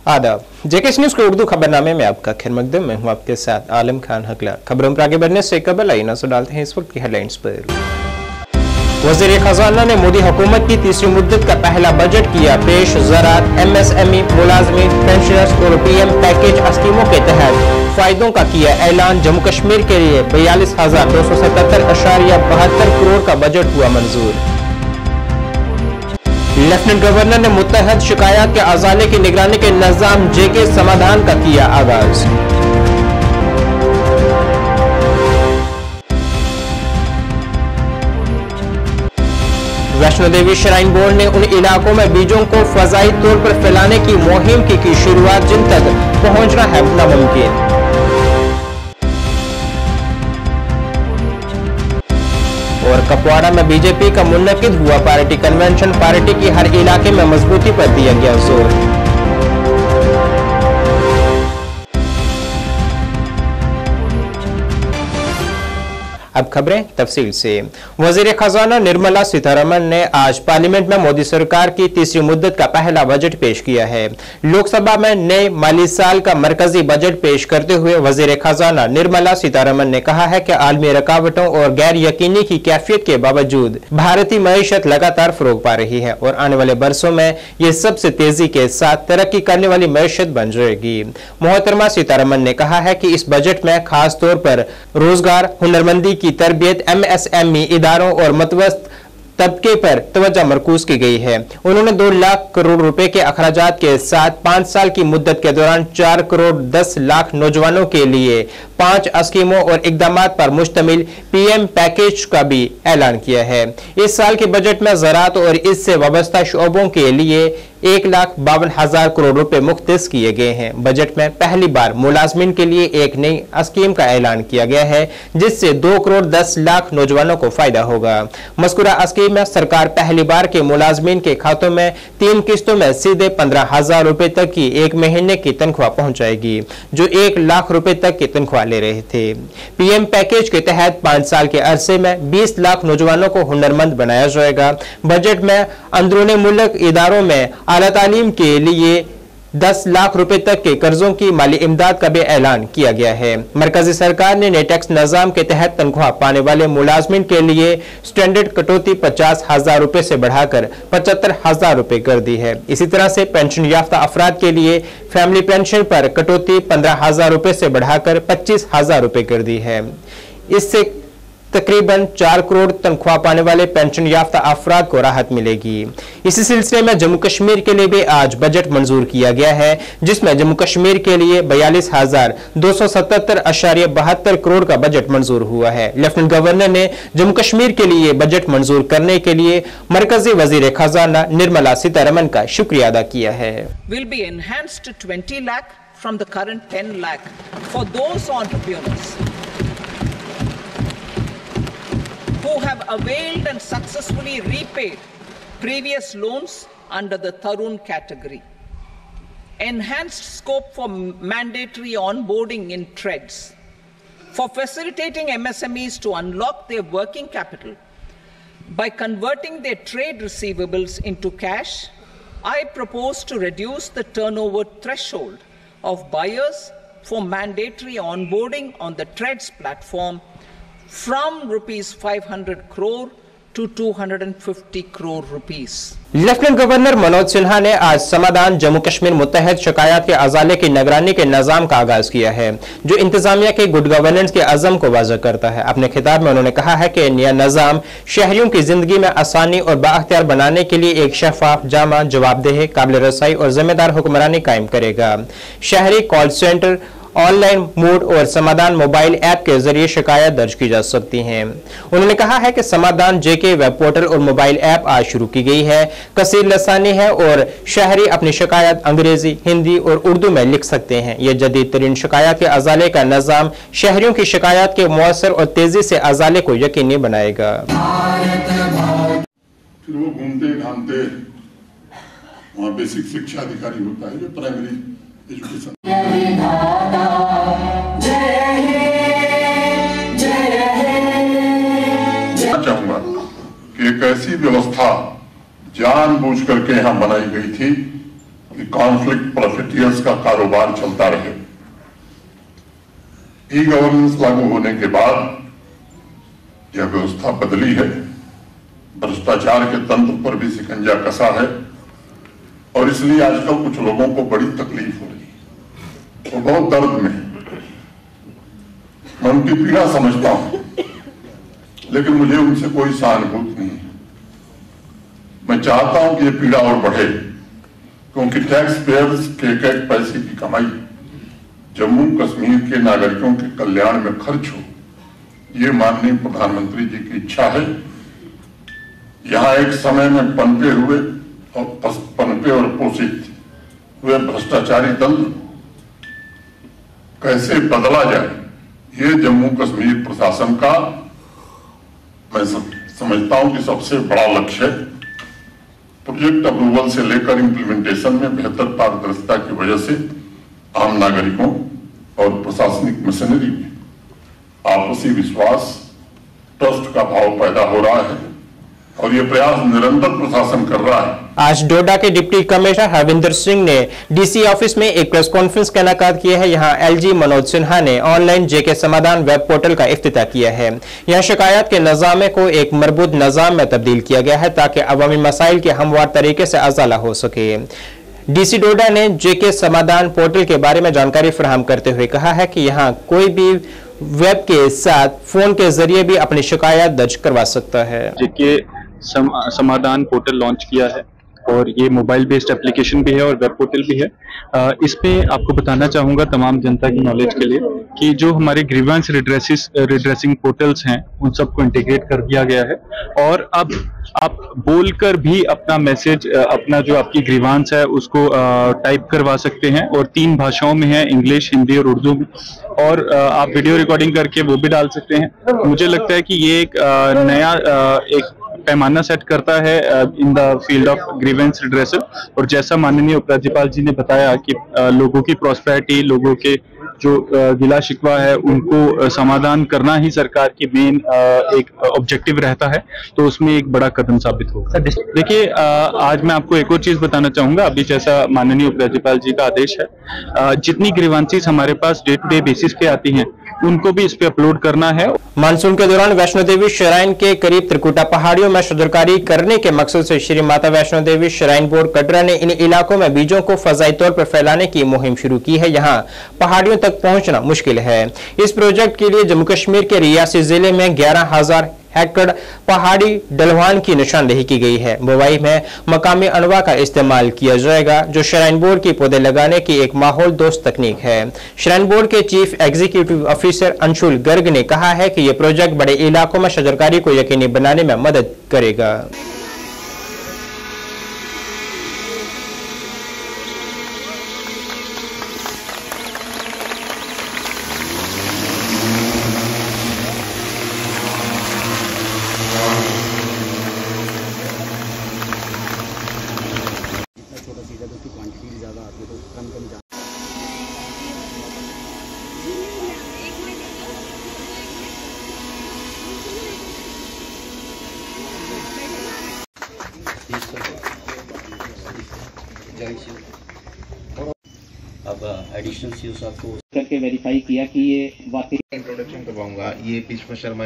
आदाब। जेके न्यूज के उर्दू खबरनामे में आपका खैर मकदम। मैं हूं आपके साथ आलम खान हकला। खबरों पर आगे बढ़ने से कबल आइए नजर डालते हैं इस वक्त की हेडलाइंस पर। वजीर खजाना ने मोदी हुकूमत की तीसरी मुद्दत का पहला बजट किया पेश। ज़राअत, MSME, मुलाजमीन, पेंशनर्स और PM पैकेज स्कीमों के तहत फायदों का किया ऐलान। जम्मू कश्मीर के लिए 42,277.72 करोड़ का बजट हुआ मंजूर। लेफ्टिनेंट गवर्नर ने मुत्तहद शिकायत के अजाले की निगरानी के निजाम JK समाधान का किया आगाज। वैष्णो देवी श्राइन बोर्ड ने उन इलाकों में बीजों को फजाई तौर पर फैलाने की मुहिम की शुरुआत जिन तक पहुंचना है नामुमकिन। और कपवाड़ा में BJP का मुनक्किद हुआ पार्टी कन्वेंशन। पार्टी की हर इलाके में मजबूती पर दिया गया जोर। अब खबरें तफसील से। वजीर खजाना निर्मला सीतारमण ने आज पार्लियामेंट में मोदी सरकार की तीसरी मुद्दत का पहला बजट पेश किया है। लोकसभा में नए माली साल का मरकजी बजट पेश करते हुए वजीर खजाना निर्मला सीतारमण ने कहा है कि आलमी रुकावटों और गैर यकीनी की कैफियत के बावजूद भारतीय मईशत लगातार फरोग पा रही है और आने वाले बरसों में ये सबसे तेजी के साथ तरक्की करने वाली मईशत बन जाएगी। मोहतरमा सीतारमण ने कहा है कि इस बजट में खास तौर पर रोजगार, हुनरमंदी की तरबियत, MSME इदारों और मतवस्त तबके पर तवज्जो मरकूज की गई है। उन्होंने 2 लाख करोड़ रुपए के अखराजात के साथ 5 साल की मुद्दत के दौरान 4 करोड़ 10 लाख नौजवानों के लिए 5 स्कीमों और इकदामात पर मुश्तमिल PM पैकेज का भी ऐलान किया है। इस साल के बजट में ज़राअत और इससे वाबस्ता शोबों के लिए 1,52,000 करोड़ रुपए मुख्तस किए गए हैं। बजट में पहली बार मुलाजमीन के लिए एक नई स्कीम का ऐलान किया गया है जिससे 2 करोड़ 10 लाख नौजवानों को फायदा होगा। मज़कूरा स्कीम में सरकार पहली बार के मुलाजमीन के खातों में 3 किस्तों में सीधे 15,000 रुपए तक की 1 महीने की तनख्वाह पहुंचाएगी जो 1 लाख रुपए तक की तनख्वाह ले रहे थे। PM पैकेज के तहत 5 साल के अरसे में 20 लाख नौजवानों को हुनरमंद बनाया जाएगा। बजट में अंदरूनी मुल्क इदारों में आला तालीम के लिए 10 लाख रुपए तक के कर्जों की माली इमदाद का भी ऐलान किया गया है। मरकजी सरकार ने नए टैक्स निजाम के तहत तनख्वाह पाने वाले मुलाजमीन के लिए स्टैंडर्ड कटौती 50,000 रुपए से बढ़ाकर 75,000 रुपए कर दी है। इसी तरह से पेंशन याफ्ता अफराद के लिए फैमिली पेंशन पर कटौती 15,000 रुपए से बढ़ाकर 25,000 रुपए कर दी है। इससे तकरीबन 4 करोड़ तनख्वाह पाने वाले पेंशन याफ्ता अफराद को राहत मिलेगी। इसी सिलसिले में जम्मू कश्मीर के लिए भी आज बजट मंजूर किया गया है जिसमें जम्मू कश्मीर के लिए 42,277.72 करोड़ का बजट मंजूर हुआ है। लेफ्टिनेंट गवर्नर ने जम्मू कश्मीर के लिए बजट मंजूर करने के लिए मरकजी वजीर खजाना निर्मला सीतारमण का शुक्रिया अदा किया है। Will be enhanced to 20 lakh from the current 10 lakh for those entrepreneurs who have availed and successfully repaid previous loans under the Tarun category. Enhanced scope for mandatory onboarding in TREDS. For facilitating MSMEs to unlock their working capital by converting their trade receivables into cash, I propose to reduce the turnover threshold of buyers for mandatory onboarding on the TREDS platform from rupees 500 crore to 250 crore rupees. Lieutenant governor Manoj Sinha ने आज समाधान जम्मू कश्मीर मुत्तहद शिकायत के अजाले की निगरानी के निजाम का आगाज किया है जो इंतजामिया के गुड गवर्नेंस के अज़म को वाज़ह करता है। अपने खिताब में उन्होंने कहा है कि नया निजाम शहरियों की जिंदगी में आसानी और बाअख्तियार बनाने के लिए एक शफाफ, जामा, जवाबदेह, काबिल रसाई और जिम्मेदार हुक्मरानी कायम करेगा। शहरी कॉल सेंटर, ऑनलाइन मोड और समाधान मोबाइल ऐप के जरिए शिकायत दर्ज की जा सकती हैं। उन्होंने कहा है कि समाधान JK वेब पोर्टल और मोबाइल ऐप आज शुरू की गई है। कसीर लसानी है और शहरी अपनी शिकायत अंग्रेजी, हिंदी और उर्दू में लिख सकते हैं। यह जदीद तरीन शिकायत के अजाले का निजाम शहरियों की शिकायत के मौसर और तेजी से अजाले को यकीनी बनाएगा। फिर वो घूमते घामते वहाँ बेसिक शिक्षा अधिकारी होता है जो प्राइमरी एजुकेशन। चाहूंगा कि एक ऐसी व्यवस्था जानबूझ करके यहाँ बनाई गई थी कि कॉन्फ्लिक्ट प्रॉफिटियर्स का कारोबार चलता रहे। ई गवर्नेंस लागू होने के बाद यह व्यवस्था बदली है, भ्रष्टाचार के तंत्र पर भी शिकंजा कसा है और इसलिए आजकल कुछ लोगों को बड़ी तकलीफ हो रही है, वो बहुत दर्द में है। मैं उनकी पीड़ा समझता हूं, लेकिन मुझे उनसे कोई सहानुभूति नहीं है। मैं चाहता हूं कि ये पीड़ा और बढ़े, क्योंकि टैक्स पेयर्स के एक पैसे की कमाई जम्मू कश्मीर के नागरिकों के कल्याण में खर्च हो, ये माननीय प्रधानमंत्री जी की इच्छा है। यहां एक समय में पनपे और पोषित हुए भ्रष्टाचारी तंत्र कैसे बदला जाए, ये जम्मू कश्मीर प्रशासन का मैं समझता हूं कि सबसे बड़ा लक्ष्य है। प्रोजेक्ट अप्रूवल से लेकर इंप्लीमेंटेशन में बेहतर पारदर्शिता की वजह से आम नागरिकों और प्रशासनिक मशीनरी में आपसी विश्वास, ट्रस्ट का भाव पैदा हो रहा है और ये प्रयास निरंतर प्रशासन कर रहा है। आज डोडा के डिप्टी कमिश्नर हरविंदर सिंह ने डीसी ऑफिस में एक प्रेस कॉन्फ्रेंस का इनेकाद किया है। यहां एलजी मनोज सिन्हा ने ऑनलाइन जेके समाधान वेब पोर्टल का इफ्तिताह किया है। यहां शिकायत के निजाम को एक मरबूत निजाम में तब्दील किया गया है ताकि अवामी मसाइल के हमवार तरीके से अजाला हो सके। डीसी डोडा ने जेके समाधान पोर्टल के बारे में जानकारी फराहम करते हुए कहा है कि यहाँ कोई भी वेब के साथ फोन के जरिए भी अपनी शिकायत दर्ज करवा सकता है। जेके समाधान पोर्टल लॉन्च किया है और ये मोबाइल बेस्ड एप्लीकेशन भी है और वेब पोर्टल भी है। इस पे आपको बताना चाहूँगा तमाम जनता की नॉलेज के लिए कि जो हमारे ग्रीवेंस रिड्रेसिंग पोर्टल्स हैं उन सबको इंटीग्रेट कर दिया गया है और अब आप बोलकर भी अपना मैसेज, अपना जो आपकी ग्रीवांस है उसको टाइप करवा सकते हैं और 3 भाषाओं में है, इंग्लिश, हिंदी और उर्दू में, और आप वीडियो रिकॉर्डिंग करके वो भी डाल सकते हैं। मुझे लगता है कि ये एक नया एक पैमाना सेट करता है in the field of grievance redressal. और जैसा माननीय उपराज्यपाल जी ने बताया कि लोगों की प्रॉस्पेरिटी, लोगों के जो गिला शिकवा है उनको समाधान करना ही सरकार की मेन एक ऑब्जेक्टिव रहता है, तो उसमें एक बड़ा कदम साबित होगा। देखिए, आज मैं आपको एक और चीज बताना चाहूंगा। अभी जैसा माननीय उपराज्यपाल जी का आदेश है, जितनी ग्रीवांसीज हमारे पास डे टू डे बेसिस पे आती हैं उनको भी इस पे अपलोड करना है। मानसून के दौरान वैष्णो देवी श्राइन के करीब त्रिकुटा पहाड़ियों में शजरकारी करने के मकसद से श्री माता वैष्णो देवी श्राइन बोर्ड कटरा ने इन इलाकों में बीजों को फजाई तौर पर फैलाने की मुहिम शुरू की है। यहाँ पहाड़ियों तक पहुंचना मुश्किल है। इस प्रोजेक्ट के लिए जम्मू कश्मीर के रियासी जिले में 11,000 हेक्टेयर पहाड़ी डलवान की निशानदेही की गई है। बुवाई में मकामी अनवा का इस्तेमाल किया जाएगा, जो श्राइन बोर्ड की पौधे लगाने की एक माहौल दोस्त तकनीक है। श्राइन बोर्ड के chief executive officer Anshul Garg ने कहा है कि यह प्रोजेक्ट बड़े इलाकों में शजरकारी को यकीनी बनाने में मदद करेगा। अब एडिशनल यूज आपको करके वेरीफाई किया कि ये वाकई। इंट्रोडक्शन करवाऊंगा। ये पुष्पा शर्मा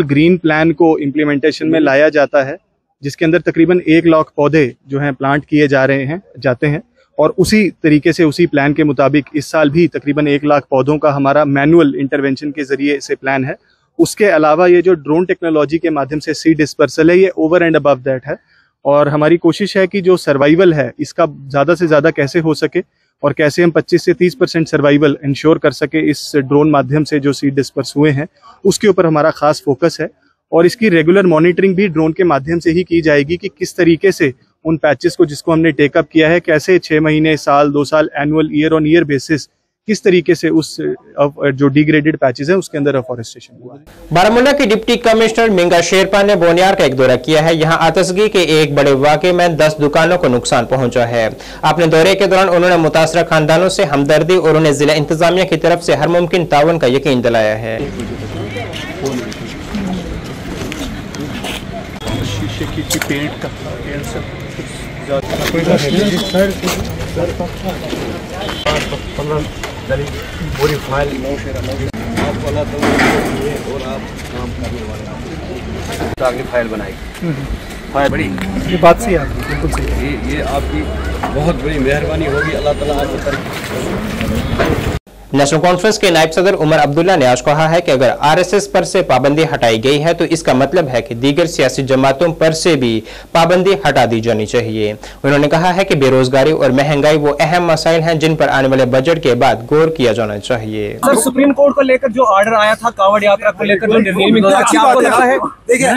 ग्रीन प्लान को इम्प्लीमेंटेशन में लाया जाता है, जिसके अंदर तकरीबन 1 लाख पौधे जो हैं प्लांट किए जाते हैं और उसी तरीके से उसी प्लान के मुताबिक इस साल भी तकरीबन 1 लाख पौधों का हमारा मैनुअल इंटरवेंशन के जरिए से प्लान है। उसके अलावा ये जो ड्रोन टेक्नोलॉजी के माध्यम से सीड डिस्पर्सल है, ये ओवर एंड अबव दैट है और हमारी कोशिश है कि जो सर्वाइवल है इसका ज़्यादा से ज़्यादा कैसे हो सके और कैसे हम 25 से 30% सर्वाइवल इंश्योर कर सके इस ड्रोन माध्यम से जो सीड डिस्पर्स हुए हैं, उसके ऊपर हमारा खास फोकस है। और इसकी रेगुलर मॉनिटरिंग भी ड्रोन के माध्यम से ही की जाएगी कि किस तरीके से उन पैचेस को जिसको हमने टेकअप किया है, कैसे 6 महीने, साल, 2 साल, annual, year on year basis किस तरीके से उस जो डिग्रेडेड पैचेस हैं उसके अंदर अफॉरेस्टेशन हुआ है। बारामूला के डिप्टी कमिश्नर मिंगा शेरपा ने बोनियार का एक दौरा किया है। यहां आतशगी के एक बड़े वाकये में 10 दुकानों को नुकसान पहुंचा है। अपने दौरे के दौरान उन्होंने मुतासरा खानदानों से हमदर्दी और उन्हें जिला इंतजामिया की तरफ से हर मुमकिन ताउन का यकीन दिलाया है। शीशे की पेंट का पूरी फाइल आपको अल्लाह और आप काम करने वाले आगे फाइल बनाई फाइल बड़ी ये बात सही है बिल्कुल सही ये आपकी बहुत बड़ी मेहरबानी होगी अल्लाह ताला आपको तरक्की। नेशनल कॉन्फ्रेंस के नायब सदर उमर अब्दुल्ला ने आज कहा है कि अगर आरएसएस पर से पाबंदी हटाई गई है तो इसका मतलब है कि दीगर सियासी जमातों पर से भी पाबंदी हटा दी जानी चाहिए। उन्होंने कहा है कि बेरोजगारी और महंगाई वो अहम मसाइल हैं जिन पर आने वाले बजट के बाद गौर किया जाना चाहिए। सर, सुप्रीम कोर्ट को लेकर जो ऑर्डर आया था कांवड़ यात्रा को लेकर जो निर्णय में अच्छी बात है। देखिए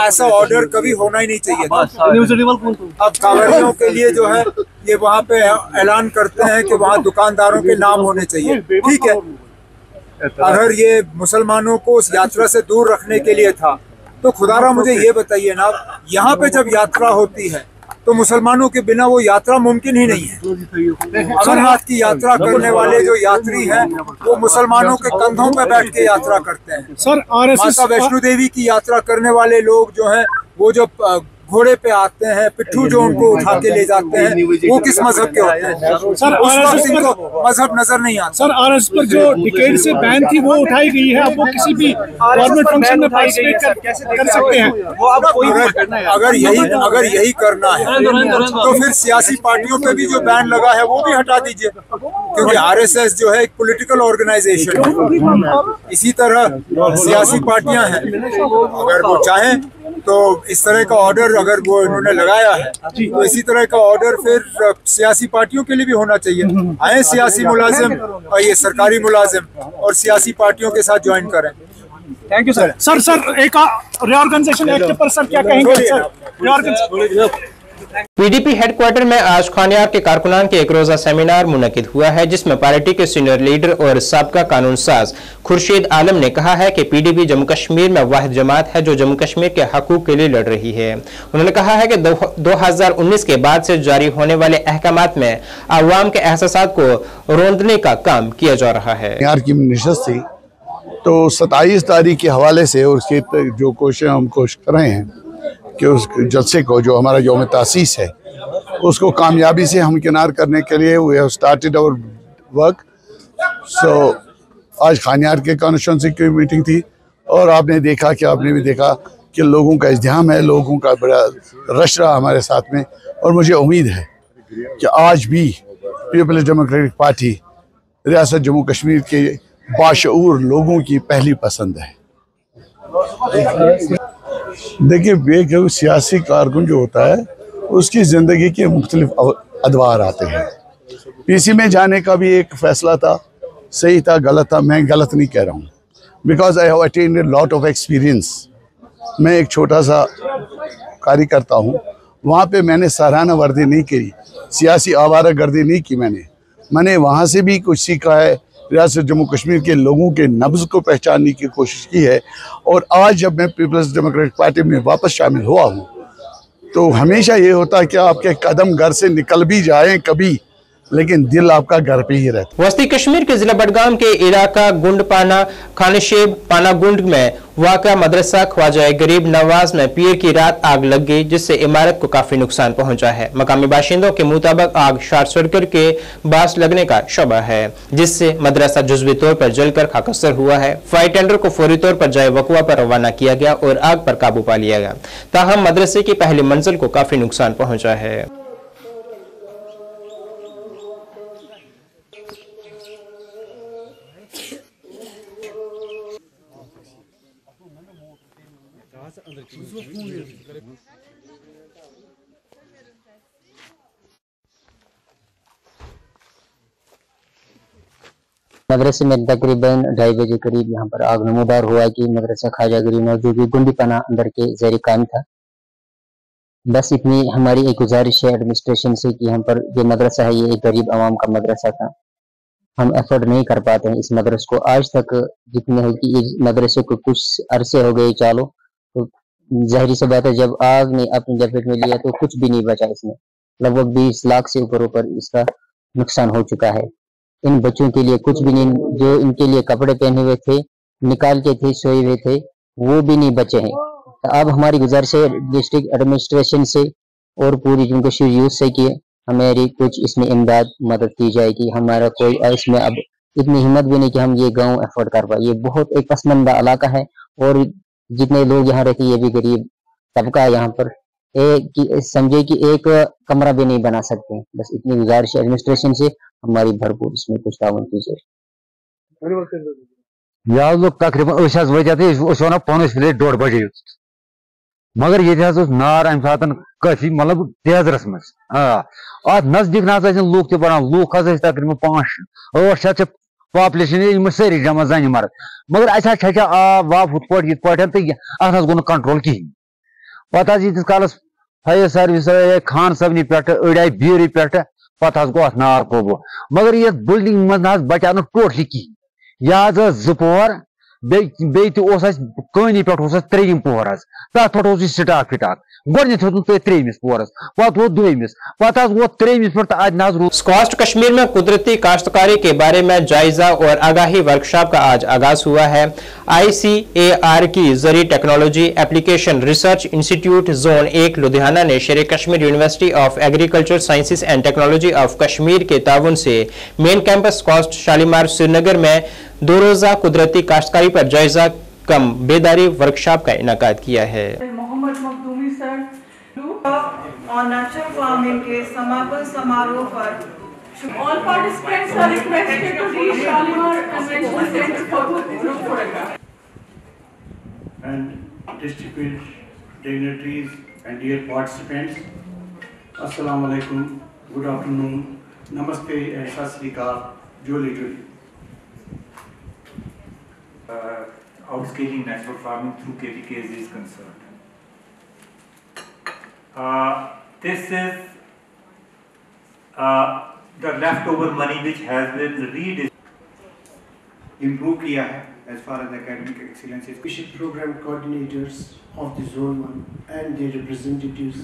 ऐसा ऑर्डर कभी होना ही नहीं चाहिए था। अब कांवड़ियों के लिए जो है ये वहाँ पे ऐलान करते हैं कि वहाँ दुकानदारों के नाम होने चाहिए, ठीक है। अगर ये मुसलमानों को उस यात्रा से दूर रखने के लिए था तो खुदारा मुझे ये बताइए ना, यहाँ पे जब यात्रा होती है तो मुसलमानों के बिना वो यात्रा मुमकिन ही नहीं है। अमरनाथ की यात्रा करने वाले जो यात्री हैं वो मुसलमानों के कंधों पे बैठ के यात्रा करते हैं। सर, माता वैष्णो देवी की यात्रा करने वाले लोग जो हैं वो जो घोड़े पे आते हैं, पिट्ठू जो उनको उठा के ले जाते हैं, वो किस मजहब के होते हैं? सर, उस वक्त इनको मजहब नजर नहीं आता। सर, आरएसएस पर जो डिकेड से बैन थी वो उठाई गई है, अब वो किसी भी गवर्नमेंट फंक्शन में पार्टिसिपेट कर सकते हैं। वो अब कोई अगर यही करना है तो फिर सियासी पार्टियों पे भी जो बैन लगा है वो भी हटा दीजिए, क्योंकि आरएसएस जो है एक पॉलिटिकल ऑर्गेनाइजेशन है। इसी तरह सियासी पार्टियां हैं, अगर वो चाहें तो इस तरह का ऑर्डर अगर वो इन्होंने लगाया है तो इसी तरह का ऑर्डर फिर सियासी पार्टियों के लिए भी होना चाहिए। आए सियासी मुलाजिम और ये सरकारी मुलाजिम और सियासी पार्टियों के साथ ज्वाइन करें। Thank you sir. सर एक रिऑर्गेनाइजेशन एक्ट पर सर क्या कहेंगे सर? पीडीपी हेडक्वार्टर में आज खानियार के कारकुनान के एक रोजा सेमिनार मुनक्किद हुआ है, जिसमें पार्टी के सीनियर लीडर और साबका कानून साज खुर्शीद आलम ने कहा है कि पीडीपी जम्मू कश्मीर में वाहिद जमात है जो जम्मू कश्मीर के हकूक के लिए लड़ रही है। उन्होंने कहा है कि 2019 के बाद से जारी होने वाले अहकामात में अवाम के एहसासात को रोंदने का काम किया जा रहा है। यार की नशस्त थी तो 27 तारीख के हवाले से और उसकी जो कोशिश हम कर रहे हैं कि उस जलसे को जो हमारा यौम तासीस है उसको कामयाबी से हमकिनार करने के लिए we have started our work. So आज खानियार के कॉन्स्टिट्यूंसी की मीटिंग थी और आपने देखा कि आपने भी देखा कि लोगों का इज़्दिहाम है, लोगों का बड़ा रश रहा हमारे साथ में। और मुझे उम्मीद है कि आज भी पीपल्स डेमोक्रेटिक पार्टी रियासत जम्मू कश्मीर के बाशऊर लोगों की पहली पसंद है। देखिए, एक सियासी कारकुन जो होता है उसकी ज़िंदगी के मुख्तलिफ अदवार आते हैं। पीसी में जाने का भी एक फ़ैसला था, सही था, गलत था, मैं गलत नहीं कह रहा हूँ, because I have attend a lot of experience. मैं एक छोटा सा कार्य करता हूँ, वहाँ पे मैंने सराहना वर्दी नहीं की, सियासी आवारागर्दी नहीं की। मैंने वहाँ से भी कुछ सीखा है, रियासत जम्मू कश्मीर के लोगों के नब्ज़ को पहचानने की कोशिश की है। और आज जब मैं पीपल्स डेमोक्रेटिक पार्टी में वापस शामिल हुआ हूँ तो हमेशा ये होता है कि आपके कदम घर से निकल भी जाएं कभी, लेकिन दिल आपका घर पे ही रहता। वस्ती कश्मीर के जिला बडगाम के इलाका गुंडपाना खानशेब पानागुंड में वाक़ा मदरसा ख्वाजा गरीब नवाज में पीर की रात आग लग गई, जिससे इमारत को काफी नुकसान पहुंचा है। मकामी बाशिंदों के मुताबिक आग शॉर्ट सर्किट के बास लगने का शबा है, जिससे मदरसा जुज़वी तौर पर जलकर खाकस्तर हुआ है। फायर टेंडर को फौरी तौर पर जाए वक़वा पर रवाना किया गया और आग पर काबू पा लिया गया। ताहम मदरसे की पहली मंजिल को काफी नुकसान पहुंचा है। मदरसे में तकरीबन 2:30 बजे करीब यहाँ पर आग नमूदार हुआ कि मदरसा ख्वाजा गरीब नवाज जो कि गुंडीपना अंदर के ज़ेर काम था। बस इतनी हमारी एक गुजारिश है एडमिनिस्ट्रेशन से कि यहाँ पर जो मदरसा है ये एक गरीब आवाम का मदरसा था, हम एफर्ट नहीं कर पाते हैं इस मदरसे को। आज तक जितने है कि इस मदरसे को कुछ अरसे हो गए चालू, तो जाहिर सी बात है जब आग ने अपनी लपेट में लिया तो कुछ भी नहीं बचा इसमें। लगभग 20 लाख से ऊपर इसका नुकसान हो चुका है। इन बच्चों के लिए कुछ भी नहीं, जो इनके लिए कपड़े पहने हुए थे, निकाल के थे, सोए हुए थे, वो भी नहीं बचे हैं। तो अब हमारी गुजारिश है डिस्ट्रिक्ट एडमिनिस्ट्रेशन से और पूरी जम्मू कश्मीर यूथ से कि हमारी कुछ इसमें इमदाद मदद की जाए कि हमारा कोई इसमें अब इतनी हिम्मत भी नहीं कि हम ये गांव अफोर्ड कर पाए। ये बहुत एक पसमंदा इलाका है और जितने लोग यहाँ रहते हैं ये भी गरीब तबका है यहाँ पर। समझे कि एक कमरा भी नहीं बना सकते। बस इतनी गुजारिश है एडमिनिस्ट्रेशन से, हमारी भरपूर इसमें कुछ ताउन कीजिए। यह लोग तकरीबन वो पान प्लेट 1:30 बजे मगर ये नार अम सात काफी मतलब तेजरस मज अत नजदीक ना लूक तरान लूक तकरीबन 5-8 पॉपुलेशन सारी जमा जन मर्द मगर अस आब वाब हुत पे तो अत गो कंट्रोल कहें पत यीस कालस फायर सर्विस खान सबनी पे अड़ आई बीर पे पत गो अत नार कोबो मगर ये बिल्डिंग मज बचा टोटली कहें यह 2 पोहर कनी पे 3 पोहर तथ पे स्टाक फिटाक गोडनथ वो 3 पोहरस पत वो 2 पत वो 3 पे। स्क्वास्ट कश्मीर में कुदरती काश्तकारी के बारे में जायजा और आगाही वर्कशॉप का आज आगाज हुआ है। ICAR की जरी technology application research institute zone 1 Ludhiana ने Sher Kashmir university of agriculture sciences and technology of Kashmir के ताउन से main campus SKUAST Shalimar Srinagar में 2 रोजा कुदरती काश्तकारी पर जायजा कम बेदारी वर्कशॉप का इनाकाद किया है। और नेचुरल फार्मिंग के समापन समारोह पर all participants are requested to reach Shalimar Convention Center for group photograph. And distinguished dignitaries and dear participants, Assalamu alaikum, good afternoon, namaste and sat sri akal, joli joli. Outscaling natural farming through KVKs is concerned. This is the leftover money which has been improve किया है as far as academic excellence is. Special program coordinators of the zone 1 and their representatives.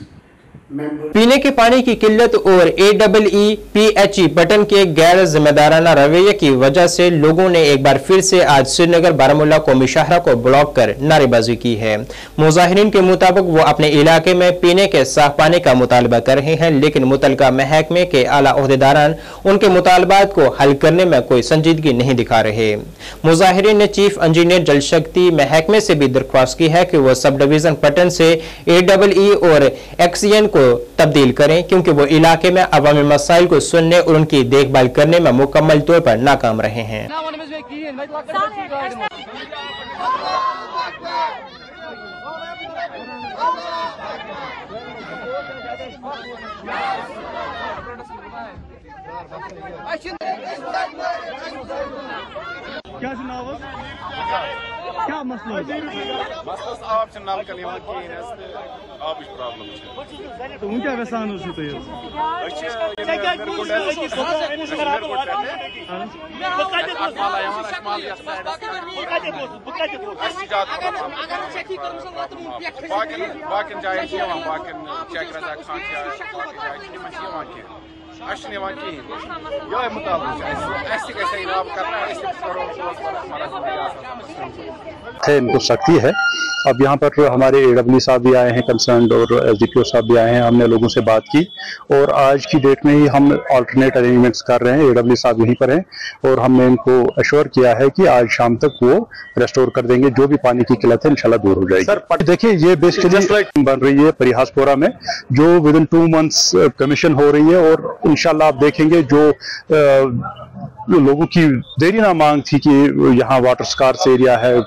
पीने के पानी की किल्लत और AEE-PHE button के गैर जिम्मेदाराना रवैये की वजह से लोगों ने एक बार फिर से आज श्रीनगर बारामूला कौमी शाहरा को ब्लॉक कर नारेबाजी की है। मुजाहिरीन के मुताबिक वो अपने इलाके में पीने के साफ पानी का मुतालबा कर रहे हैं, लेकिन मुतलका महकमे के आला ओहदेदारान उनके मुतालबात को हल करने में कोई संजीदगी नहीं दिखा रहे। मुजाहिरीन ने चीफ इंजीनियर जल शक्ति महकमे से भी दरख्वास्त की है कि वह सब डिवीजन पटन से AEE और XEN को तब्दील करें, क्योंकि वो इलाके में अवामी मसाइल को सुनने और उनकी देखभाल करने में मुकम्मल तौर पर नाकाम रहे हैं। क्या जनाब क्या मसला मसला आप नाम कलियां आप प्रॉब्लम तो वो क्या वैसा हो सकता है इनको सख्ती है। अब यहाँ पर हमारे AEE साहब भी आए हैं कंसर्न और SDPO साहब भी आए हैं, हमने लोगों से बात की और आज की डेट में ही हम अल्टरनेट अरेंजमेंट्स कर रहे हैं। AEE साहब यहीं पर हैं और हमने इनको अश्योर किया है कि आज शाम तक वो रेस्टोर कर देंगे, जो भी पानी की किल्लत है इंशाल्लाह दूर हो जाएगी। सर देखिए ये बेसिकली बन रही है परिहासपुरा में, जो विदिन 2 मंथ्स कमीशन हो रही है और इंशाल्लाह आप देखेंगे जो लोगों की देरी ना मांग थी कि यहाँ वाटर स्कार्स एरिया है,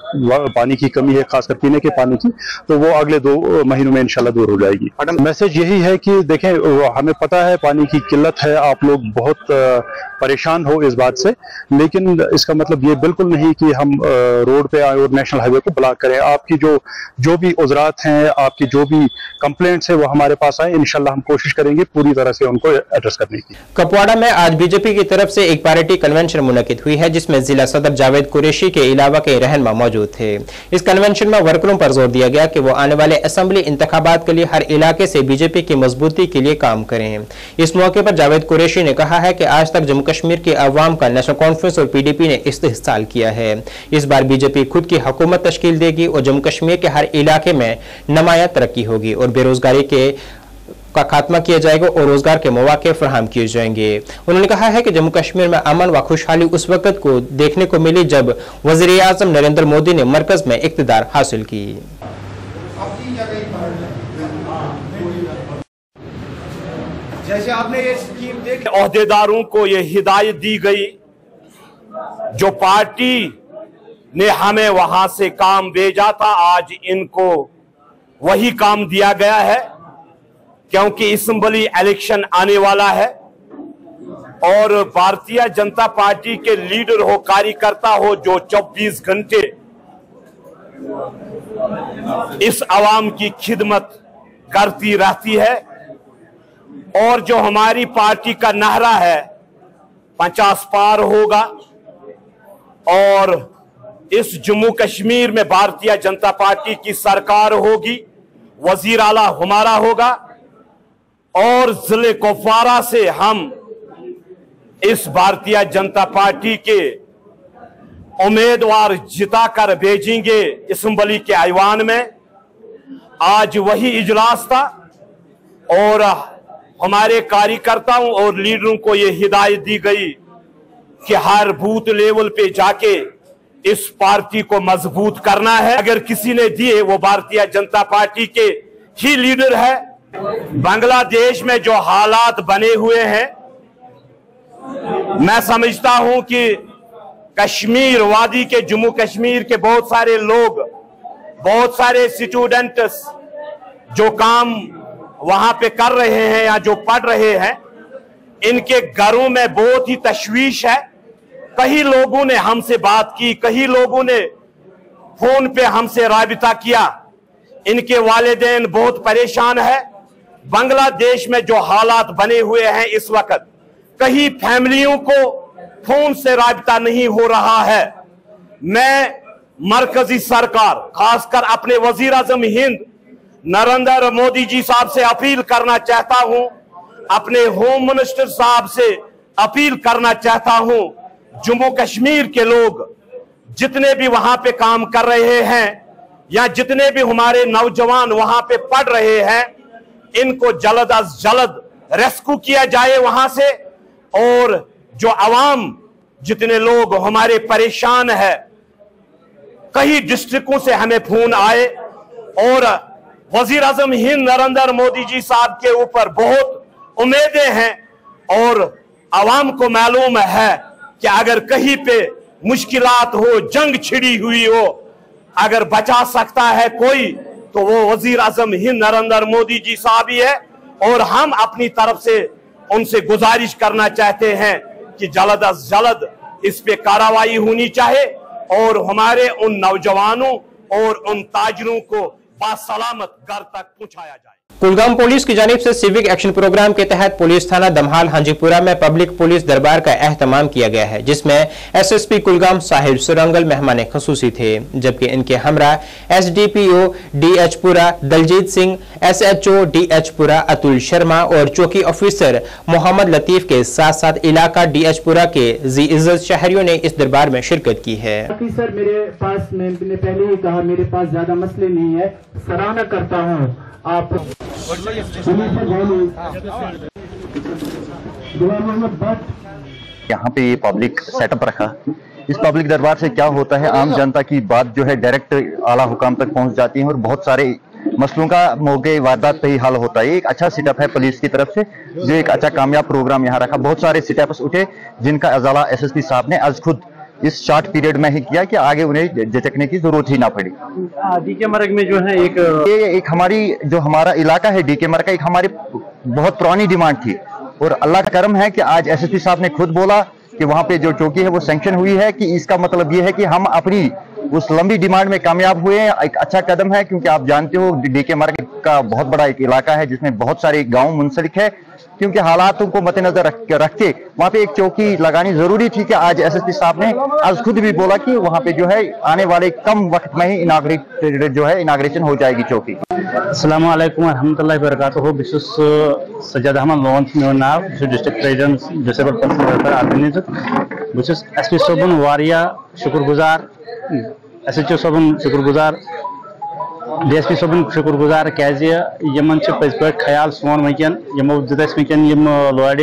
पानी की कमी है खासकर पीने के पानी की, तो वो अगले 2 महीनों में इंशाल्लाह दूर हो जाएगी। मैसेज यही है कि देखें हमें पता है पानी की किल्लत है, आप लोग बहुत परेशान हो इस बात से, लेकिन इसका मतलब ये बिल्कुल नहीं कि हम रोड पे आए और नेशनल हाईवे को ब्लॉक करें। आपकी जो भी उजरात हैं, आपकी जो भी कंप्लेंट्स है वो हमारे पास आए, इंशाल्लाह हम कोशिश करेंगे पूरी तरह से उनको एड्रेस करने की। कुपवाड़ा में आज बीजेपी की तरफ से एक पार्टी कन्वेंशन मुनक्किद हुई है, जिसमें जिला सदर जावेद कुरैशी के अलावा कई रहनुमा मौजूद थे। इस कन्वेंशन में वर्करों पर जोर दिया गया कि वो आने वाले असेंबली इंतखाबात के लिए हर इलाके से बीजेपी की मजबूती के लिए काम करें। इस मौके पर जावेद कुरैशी ने कहा है कि आज तक जम्मू कश्मीर के अवाम का नेशनल कॉन्फ्रेंस और PDP ने इस्तेहसाल किया है। इस बार बीजेपी खुद की हुकूमत तश्कील देगी और जम्मू कश्मीर के हर इलाके में नुमाया तरक्की होगी और बेरोजगारी के का खात्मा किया जाएगा और रोजगार के मौके फराहम किए जाएंगे। उन्होंने कहा है कि जम्मू कश्मीर में अमन व खुशहाली उस वक्त को देखने को मिली जब वज़ीर-ए-आज़म नरेंद्र मोदी ने मरकज में इक़्तिदार हासिल की। जैसे आपने ये स्कीम देखी, ओहदेदारों को ये हिदायत दी गई, जो पार्टी ने हमें वहां से काम भेजा था आज इनको वही काम दिया गया है, क्योंकि असेंबली इलेक्शन आने वाला है और भारतीय जनता पार्टी के लीडर हो, कार्यकर्ता हो, जो 24 घंटे इस आवाम की खिदमत करती रहती है और जो हमारी पार्टी का नारा है 50 पार होगा और इस जम्मू कश्मीर में भारतीय जनता पार्टी की सरकार होगी, वजीर आला हमारा होगा और जिले कुपवारा से हम इस भारतीय जनता पार्टी के उम्मीदवार जिताकर भेजेंगे असेंबली के ऐवान में। आज वही इजलास था और हमारे कार्यकर्ताओं और लीडरों को यह हिदायत दी गई कि हर बूथ लेवल पे जाके इस पार्टी को मजबूत करना है। अगर किसी ने दिए वो भारतीय जनता पार्टी के ही लीडर है। बांग्लादेश में जो हालात बने हुए हैं, मैं समझता हूं कि कश्मीर वादी के जम्मू कश्मीर के बहुत सारे लोग, बहुत सारे स्टूडेंट्स जो काम वहां पे कर रहे हैं या जो पढ़ रहे हैं, इनके घरों में बहुत ही तशवीश है। कई लोगों ने हमसे बात की, कई लोगों ने फोन पे हमसे राबिता किया, इनके वालिदैन बहुत परेशान है। बांग्लादेश में जो हालात बने हुए हैं इस वक्त, कई फैमिलियों को फोन से राबिता नहीं हो रहा है। मैं मरकजी सरकार, खासकर अपने वजीर आजम हिंद नरेंद्र मोदी जी साहब से अपील करना चाहता हूं, अपने होम मिनिस्टर साहब से अपील करना चाहता हूं, जम्मू कश्मीर के लोग जितने भी वहां पे काम कर रहे हैं या जितने भी हमारे नौजवान वहां पे पढ़ रहे हैं, इनको जल्द अज जल्द रेस्क्यू किया जाए वहां से। और जो अवाम, जितने लोग हमारे परेशान है, कई डिस्ट्रिक्टों से हमें फोन आए और वजीर आजम हिंद नरेंद्र मोदी जी साहब के ऊपर बहुत उम्मीदें हैं और अवाम को मालूम है कि अगर कहीं पे मुश्किलात हो, जंग छिड़ी हुई हो, अगर बचा सकता है कोई तो वो वजीर आजम हिंद नरेंद्र मोदी जी साहब ही है। और हम अपनी तरफ से उनसे गुजारिश करना चाहते हैं कि जल्द अज जल्द इस पे कार्रवाई होनी चाहिए और हमारे उन नौजवानों और उन ताजरों को बासलामत घर तक पहुंचाया जाए। कुलगाम पुलिस की जानिब से सिविक एक्शन प्रोग्राम के तहत पुलिस थाना दमहाल हांजीपुरा में पब्लिक पुलिस दरबार का एहतमाम किया गया है, जिसमें एसएसपी कुलगाम साहिब सुरंगल मेहमान खसूसी थे, जबकि इनके हमरा एसडीपीओ डीएचपुरा दलजीत सिंह, एसएचओ डीएचपुरा अतुल शर्मा और चौकी ऑफिसर मोहम्मद लतीफ के साथ साथ इलाका डीएचपुरा के जी इज्जत शहरियों ने इस दरबार में शिरकत की है। सर मेरे पास, मैंने पहले ही कहा, मेरे पास ज्यादा मसले नहीं है, सराहना करता हूँ आप। यहाँ पे ये पब्लिक सेटअप रखा। इस पब्लिक दरबार से क्या होता है, आम जनता की बात जो है डायरेक्ट आला हुकाम तक पहुँच जाती है और बहुत सारे मसलों का मौके वारदात पे ही हल होता है। एक अच्छा सेटअप है पुलिस की तरफ से, जो एक अच्छा कामयाब प्रोग्राम यहाँ रखा। बहुत सारे सेटअप्स उठे जिनका अजाला एसएसपी साहब ने आज खुद इस शॉर्ट पीरियड में ही किया कि आगे उन्हें झटकने की जरूरत ही ना पड़ी। डीके मर्ग में जो है एक हमारी जो हमारा इलाका है डीके मर्ग का, एक हमारी बहुत पुरानी डिमांड थी और अल्लाह का करम है कि आज एसएसपी साहब ने खुद बोला कि वहां पे जो चौकी है वो सैंक्शन हुई है। कि इसका मतलब ये है कि हम अपनी उस लंबी डिमांड में कामयाब हुए हैं। एक अच्छा कदम है, क्योंकि आप जानते हो डीके मर्ग का बहुत बड़ा एक इलाका है जिसमें बहुत सारे गाँव मुंसलिक है। क्योंकि हालातों को मद्देनजर रख के वहाँ पे एक चौकी लगानी जरूरी थी कि आज एसएसपी साहब ने आज खुद भी बोला कि वहाँ पे जो है आने वाले कम वक्त में ही इनाग्रेशन हो जाएगी चौकी। अस्सलामु अलैकुम रहमतुल्लाहि व बरकातुहू। बिशुस सज्जाद अहमद लोन मेरा नाम, district president disable person welfare organisation. बिशुस एसपी सोबन वारिया शुक्रगुजार, एसएचओ सोबन शुक्रगुजार DSP सबन शुक्रगुजार क्या यमन पज पे ख्याल सोन वैन यमो दित वैन लौड़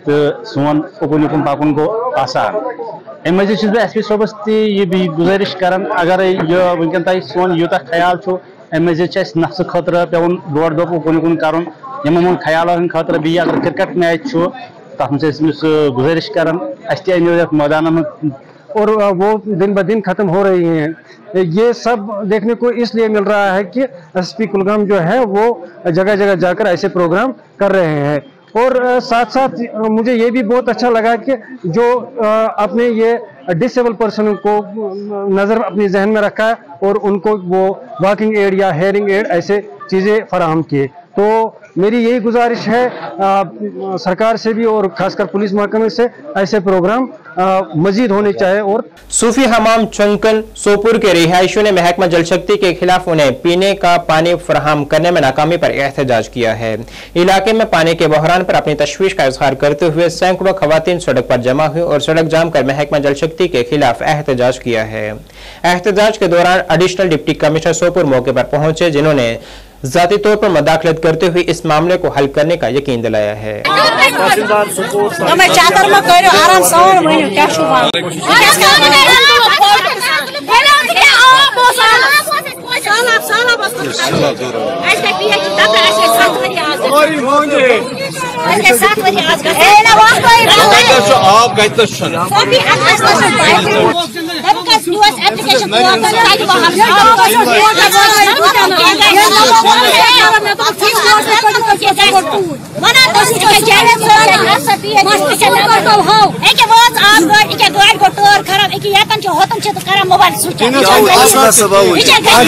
तो सोन उकुन उकुन पकुन गो आसान अम मजीद बह SP सबस ती गुजारिश कर अगर यह वैन तुम सोन यूत ख्याल अम मजीद नफ्स खतर पेवन दौड़ धोप उकुन उकुन कर यमन ख्याल खतर बी अगर क्रिकेट मैच तथ गुजारिश कर अनो मैदान और वो दिन ब दिन खत्म हो रही हैं। ये सब देखने को इसलिए मिल रहा है कि SP कुलगाम जो है वो जगह जगह जाकर ऐसे प्रोग्राम कर रहे हैं। और साथ साथ मुझे ये भी बहुत अच्छा लगा कि जो अपने ये डिसेबल पर्सन को नज़र अपनी जहन में रखा है और उनको वो वॉकिंग एड या हेयरिंग एड ऐसे चीज़ें फराहम किए। तो मेरी यही गुजारिश है सरकार से भी और खासकर पुलिस महकमे से ऐसे प्रोग्राम मजीद होने चाहिए। और सूफी हमाम चंकन सोपुर के रिहायशियों ने महकमा जल शक्ति के खिलाफ उन्हें पीने का पानी फराहम करने में नाकामी पर एहतजाज किया है। इलाके में पानी के बहरान पर अपनी तशवीश का इजहार करते हुए सैकड़ों खवातीन सड़क पर जमा हुई और सड़क जाम कर महकमा जल शक्ति के खिलाफ एहतजाज किया है। एहतजाज के दौरान एडिशनल डिप्टी कमिश्नर सोपुर मौके पर पहुंचे, जिन्होंने जाती तौर पर मदाखलत करते हुए इस मामले को हल करने का यकीन दिलाया है।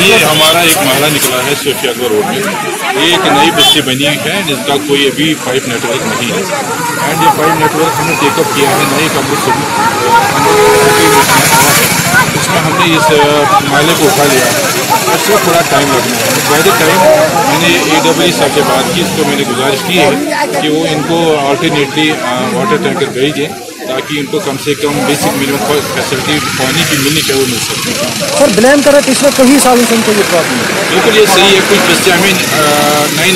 ये हमारा एक महला निकला है सोफिया रोड में। ये एक नई बस्ती बनी हुई है जिसका कोई अभी पाइप नेटवर्क नहीं है एंड ये पाइप नेटवर्क हमने टेकअप किया है नए कमरे से इसमें हमने इस महले को उठा लिया है। इसमें थोड़ा टाइम लगना है। बाय द टाइम मैंने AWE साहब से बात की, इसको मैंने गुजारिश की है कि वो इनको अल्टरनेटली वाटर टैंकर भेजें ताकि इनको कम से कम बेसिक मिनिमम फैसिलिटी पानी की मिलनी चाहिए वो मिल सकती। सर ब्लेम करें पिछले कई सालों से इनको ये प्रॉब्लम है। बिल्कुल ये सही है। कुछ बस्तियाँ में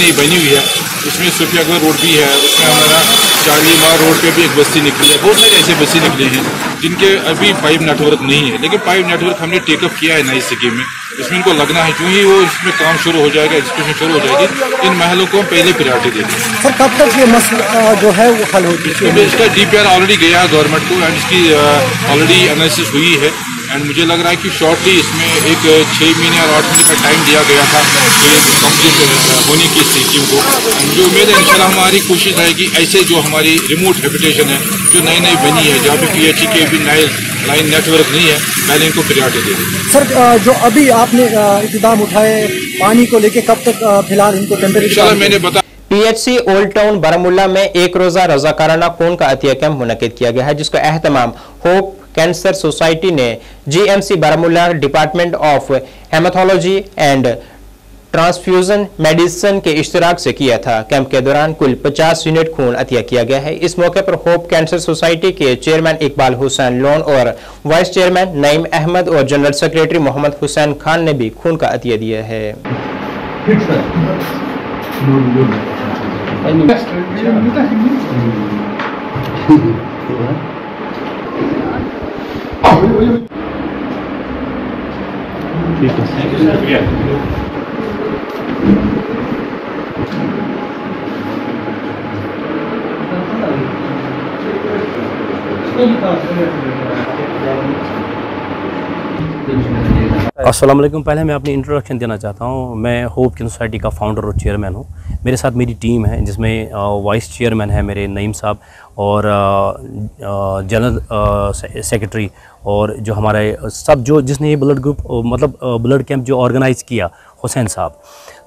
नई बनी हुई है, उसमें सुफियागढ़ रोड भी है, उसमें हमारा चालीमार रोड पे भी एक बस्ती निकली है। बहुत सारे ऐसे बस्ती निकले हैं जिनके अभी पाइप नेटवर्क नहीं है, लेकिन पाइप नेटवर्क हमने टेकअप किया है नई स्कीम में। इसमें इनको लगना है जो ही वो इसमें काम शुरू हो जाएगा, एजुकेशन शुरू हो जाएगी, इन महलों को पहले प्रायोरिटी देंगे। सर कब तक ये मसला जो है वो हल होगी? इसका DPR ऑलरेडी गया है गवर्नमेंट को एंड इसकी ऑलरेडी एनालिसिस हुई है एंड मुझे लग रहा है कि शॉर्टली इसमें एक 6 महीने और 8 महीने का टाइम दिया गया था कंप्लीट होने की स्कीम को। मुझे उम्मीद है इंशाल्लाह हमारी कोशिश रहेगी ऐसे जो हमारी रिमोट हैबिटेशन है जो नई बनी है जहाँ पे PHE के भी नए लाइन नेटवर्क नहीं है, पहले इनको प्रायोरिटी दे देंगे। सर जो अभी आपने इक़दाम उठाए पानी को लेके कब तक फिलहाल इनको टेम्परेरी इंशाल्लाह मैंने बताया। PHC ओल्ड टाउन बारामुल्ला में एक रोजा रजाकाराना खून का अतिया कैंप मुनक्किद किया गया है, जिसका एहतमाम होप कैंसर सोसाइटी ने GMC Baramulla department of haematology and transfusion medicine के इश्तिराक से किया था। कैंप के दौरान कुल 50 यूनिट खून अतिया किया गया है। इस मौके पर होप कैंसर सोसाइटी के चेयरमैन इकबाल हुसैन लोन और वाइस चेयरमैन नईम अहमद और जनरल सेक्रेटरी मोहम्मद हुसैन खान ने भी खून का अतिया दिया है। अस्सलाम वालेकुम। पहले मैं अपनी इंट्रोडक्शन देना चाहता हूँ। मैं होप की सोसाइटी का फाउंडर और चेयरमैन हूँ। मेरे साथ मेरी टीम है जिसमें वाइस चेयरमैन है मेरे नईम साहब और जनरल सेक्रेटरी और जो हमारे सब जो जिसने ये ब्लड ग्रुप मतलब ब्लड कैंप जो ऑर्गेनाइज़ किया हुसैन साहब,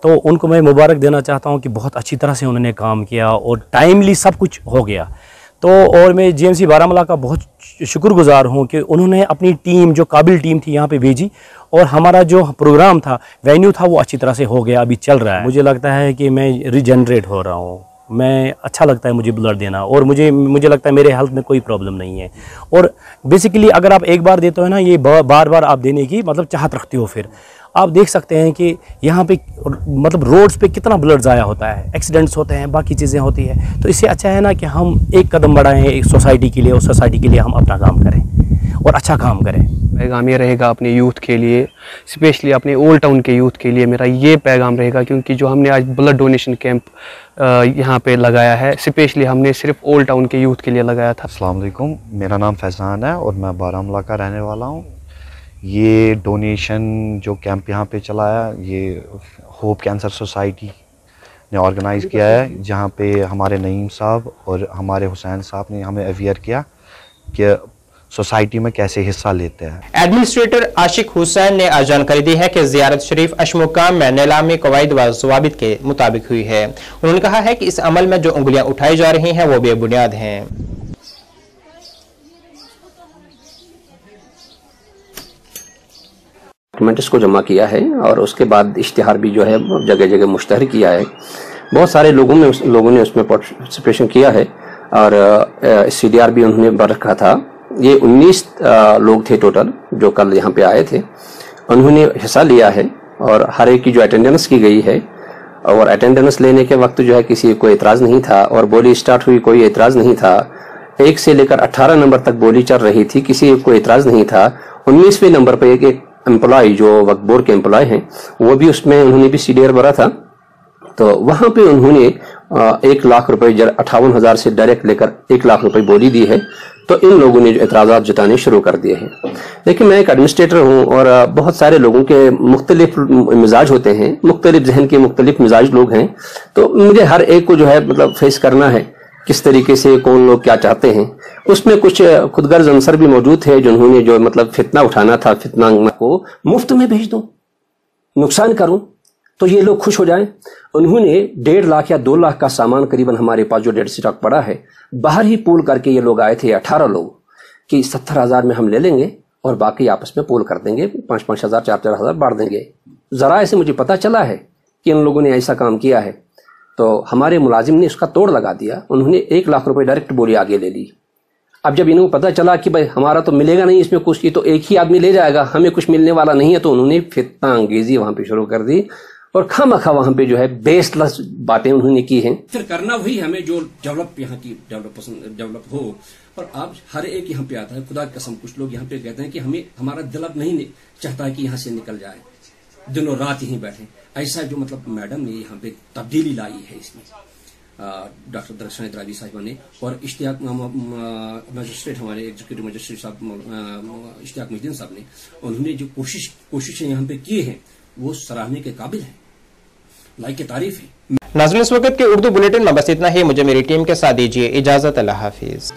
तो उनको मैं मुबारक देना चाहता हूँ कि बहुत अच्छी तरह से उन्होंने काम किया और टाइमली सब कुछ हो गया। तो और मैं GMC बारामुल्ला का बहुत शुक्रगुजार हूँ कि उन्होंने अपनी टीम जो काबिल टीम थी यहाँ पे भेजी और हमारा जो प्रोग्राम था वेन्यू था वो अच्छी तरह से हो गया, अभी चल रहा है। मुझे लगता है कि मैं रीजनरेट हो रहा हूँ, मैं अच्छा लगता है मुझे ब्लड देना और मुझे लगता है मेरे हेल्थ में कोई प्रॉब्लम नहीं है। और बेसिकली अगर आप एक बार देते हो ना, ये बार बार आप देने की मतलब चाहत रखते हो फिर। आप देख सकते हैं कि यहाँ पे मतलब रोड्स पे कितना ब्लड ज़ाया होता है, एक्सीडेंट्स होते हैं, बाकी चीज़ें होती है। तो इससे अच्छा है ना कि हम एक कदम बढ़ाएं एक सोसाइटी के लिए, उस सोसाइटी के लिए हम अपना काम करें और अच्छा काम करें। पैगाम ये रहेगा अपने यूथ के लिए, स्पेशली अपने ओल्ड टाउन के यूथ के लिए मेरा ये पैगाम रहेगा, क्योंकि जो हमने आज ब्लड डोनेशन कैंप यहाँ पे लगाया है, स्पेशली हमने सिर्फ ओल्ड टाउन के यूथ के लिए लगाया था। अस्सलाम वालेकुम, मेरा नाम फैज़ान है और मैं बारामूला का रहने वाला हूँ। ये डोनेशन जो कैंप यहाँ पे चलाया, ये होप कैंसर सोसाइटी ने ऑर्गेनाइज़ किया है, जहाँ पे हमारे नईम साहब और हमारे हुसैन साहब ने हमें अवेयर किया कि सोसाइटी में कैसे हिस्सा लेते हैं। एडमिनिस्ट्रेटर आशिक हुसैन ने आज जानकारी दी है कि ज़ियारत शरीफ अशमुकाम में नीलामी कवायद व ज़वाबित के मुताबिक हुई है। उन्होंने कहा है कि इस अमल में जो उंगलियां उठाई जा रही हैं वो बेबुनियाद हैं। डॉक्यूमेंट्स को जमा किया है और उसके बाद इश्तिहार भी जो है जगह जगह मुश्तहर किया है। बहुत सारे लोगों ने उसमें पार्टिसिपेशन किया है और CDR भी उन्होंने भर रखा था। ये 19 लोग थे टोटल जो कल यहाँ पे आए थे, उन्होंने हिस्सा लिया है और हर एक की जो अटेंडेंस की गई है, और अटेंडेंस लेने के वक्त जो है किसी को एतराज़ नहीं था और बोली स्टार्ट हुई, कोई एतराज़ नहीं था। 1 से लेकर 18 नंबर तक बोली चल रही थी, किसी को एतराज़ नहीं था। 19वें नंबर पर एक एम्प्लॉय जो वक्फ बोर्ड के एम्प्लॉय हैं, वो भी उसमें उन्होंने भी CDR भरा था। तो वहां पे उन्होंने 1 लाख रुपए 58,000 से डायरेक्ट लेकर 1 लाख रुपए बोली दी है। तो इन लोगों ने जो एतराज़ात जताने शुरू कर दिए हैं। लेकिन मैं एक एडमिनिस्ट्रेटर हूं और बहुत सारे लोगों के मुख्तलिफ मिजाज होते हैं, मुख्तलिफ जहन के मुख्तलिफ मिजाज लोग हैं। तो मुझे हर एक को जो है मतलब फेस करना है, किस तरीके से कौन लोग क्या चाहते हैं। उसमें कुछ खुदगर्ज अंसर भी मौजूद है जिन्होंने जो मतलब फितना उठाना था, फितना को मुफ्त में भेज दूं, नुकसान करूं तो ये लोग खुश हो जाएं। उन्होंने 1.5 लाख या 2 लाख का सामान करीबन हमारे पास जो डेड स्टॉक पड़ा है, बाहर ही पूल करके ये लोग आए थे 18 लोग कि 70,000 में हम ले लेंगे और बाकी आपस में पूल कर देंगे, 5-5 हज़ार 4-4 हज़ार बांट देंगे। जरा ऐसे मुझे पता चला है कि इन लोगों ने ऐसा काम किया है, तो हमारे मुलाजिम ने उसका तोड़ लगा दिया। उन्होंने 1 लाख रुपए डायरेक्ट बोली आगे ले ली। अब जब इन्हें पता चला कि भाई हमारा तो मिलेगा नहीं इसमें कुछ की, तो एक ही आदमी ले जाएगा, हमें कुछ मिलने वाला नहीं है, तो उन्होंने फितना अंगेजी वहां पे शुरू कर दी और खामखा वहां पे जो है बेसलेस बातें उन्होंने की हैं। फिर करना वही हमें जो डेवलप यहाँ की डेवलप हो, और आप हर एक यहाँ पे आता है, खुदा की कसम कुछ लोग यहाँ पे कहते हैं कि हमें हमारा दिल अब नहीं चाहता है कि यहाँ से निकल जाए, दिनों रात यहीं बैठे। ऐसा जो मतलब मैडम ने यहाँ पे तब्दीली लाई है इसमें, डॉक्टर दरशन हैदराबादी साहिबा ने और इश्तियाक मजिस्ट्रेट हमारे एग्जीक्यूटिव मजिस्ट्रेट साहब इश्तियाक मुहिद्दीन साहब ने, उन्होंने जो कोशिशें यहाँ पे की हैं वो सराहने के काबिल है, लायक तारीफ है। नाज़रीन, इस वक्त के उर्दू बुलेटिन में बस इतना ही। मुझे मेरी टीम के साथ दीजिए इजाजत। अल्लाह हाफिज।